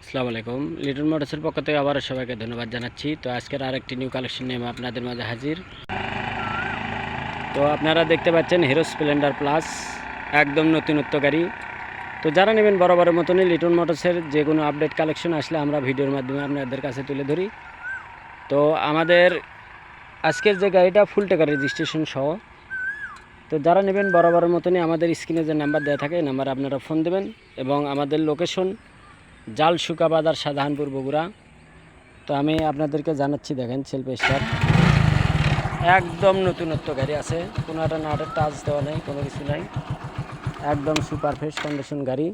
আসসালামু আলাইকুম। লিটন মোটরসের পক্ষ থেকে আবারও সবাইকে ধন্যবাদ জানাচ্ছি। তো আজকের আরেকটি নিউ কালেকশন নিয়ে আমি আপনাদের মাঝে হাজির। তো আপনারা দেখতে পাচ্ছেন হিরো স্প্লেন্ডার প্লাস, একদম নতুনত্ব গাড়ি। তো যারা নেবেন বরাবরের মতনই লিটন মোটরসের যে কোনো আপডেট কালেকশন আসলে আমরা ভিডিওর মাধ্যমে আপনাদের কাছে তুলে ধরি। তো আমাদের আজকের যে গাড়িটা ফুল টাকার রেজিস্ট্রেশন সহ। তো যারা নেবেন বরাবরের মতনই আমাদের স্ক্রিনে যে নাম্বার দেওয়া থাকে এই নাম্বারে আপনারা ফোন দেবেন এবং আমাদের লোকেশন জালশুকা বাজার, শাহজাহানপুর, বগুড়া। তো আমি আপনাদেরকে জানাচ্ছি, দেখেন সেলফ স্টার্ট, একদম নতুনত্ব গাড়ি আছে, কোনো একটা নাটের টাচ দেওয়া নেই, কোনো কিছু নাই, একদম সুপার ফ্রেশ কন্ডিশন গাড়ি।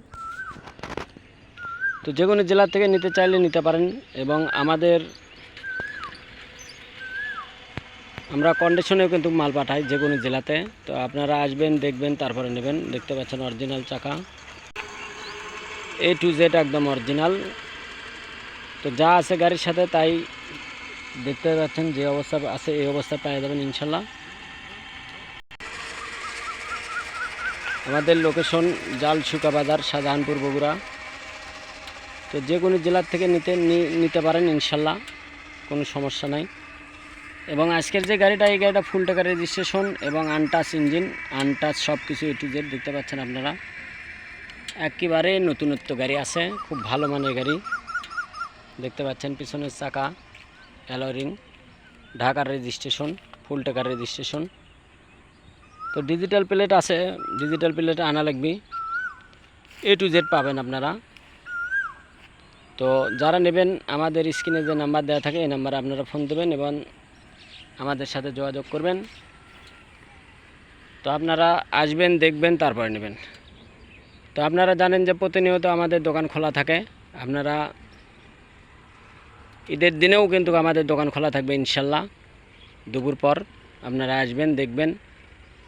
তো যে কোনো জেলা থেকে নিতে চাইলে নিতে পারেন এবং আমরা কন্ডিশনেও কিন্তু মাল পাঠাই যে কোনো জেলাতে। তো আপনারা আসবেন, দেখবেন, তারপরে নেবেন। দেখতে পাচ্ছেন অরিজিনাল চাকা, A to Z একদম অরিজিনাল। তো যা আছে গাড়ির সাথে তাই দেখতে পাচ্ছেন, যে অবস্থা আছে এই অবস্থা পেয়ে যাবেন ইনশাল্লাহ। আমাদের লোকেশন জালশুকা বাজার, শাহজাহানপুর, বগুড়া। তো যে কোনো জেলার থেকে নিতে পারেন ইনশাল্লাহ, কোনো সমস্যা নাই। এবং আজকের যে গাড়িটা, এই গাড়িটা ফুল টাকার রেজিস্ট্রেশন এবং আনটাচ ইঞ্জিন, আনটাচ সব কিছু A to Z দেখতে পাচ্ছেন আপনারা। একেবারে নতুনত্ব গাড়ি আছে, খুব ভালো মানের গাড়ি। দেখতে পাচ্ছেন পিছনের চাকা, অ্যালয়, ঢাকার রেজিস্ট্রেশন, ফুল টাকার রেজিস্ট্রেশন। তো ডিজিটাল প্লেট আছে, ডিজিটাল প্লেট আনা লাগবে, A to Z পাবেন আপনারা। তো যারা নেবেন আমাদের স্ক্রিনে যে নাম্বার দেওয়া থাকে এই নাম্বারে আপনারা ফোন দেবেন এবং আমাদের সাথে যোগাযোগ করবেন। তো আপনারা আসবেন, দেখবেন, তারপরে নেবেন। তো আপনারা জানেন যে প্রতিনিয়ত আমাদের দোকান খোলা থাকে। আপনারা ঈদের দিনেও কিন্তু আমাদের দোকান খোলা থাকবে ইনশাল্লাহ। দুপুর পর আপনারা আসবেন, দেখবেন,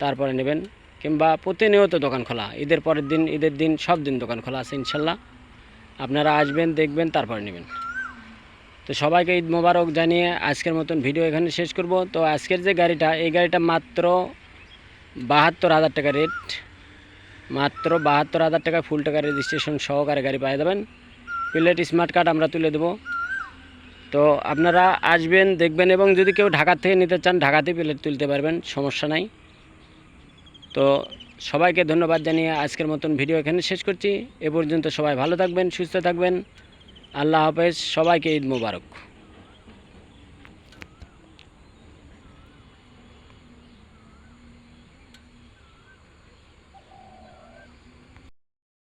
তারপরে নেবেন। কিংবা প্রতিনিয়ত দোকান খোলা, ঈদের পরের দিন, ঈদের দিন, সব দিন দোকান খোলা আছে ইনশাল্লাহ। আপনারা আসবেন, দেখবেন, তারপরে নেবেন। তো সবাইকে ঈদ মোবারক জানিয়ে আজকের মতন ভিডিও এখানে শেষ করব। তো আজকের যে গাড়িটা, এই গাড়িটা মাত্র 72,000 টাকা রেট, মাত্র 72,000 টাকা ফুল টাকা রেজিস্ট্রেশন সহকারে গাড়ি পেয়ে যাবেন। প্লেট স্মার্ট কার্ড আমরা তুলে দেবো। তো আপনারা আসবেন, দেখবেন এবং যদি কেউ ঢাকা থেকে নিতে চান ঢাকাতে প্লেট তুলতে পারবেন, সমস্যা নাই। তো সবাইকে ধন্যবাদ জানিয়ে আজকের মতন ভিডিও এখানে শেষ করছি। এ পর্যন্ত সবাই ভালো থাকবেন, সুস্থ থাকবেন। আল্লাহ হাফেজ, সবাইকে ঈদ মোবারক।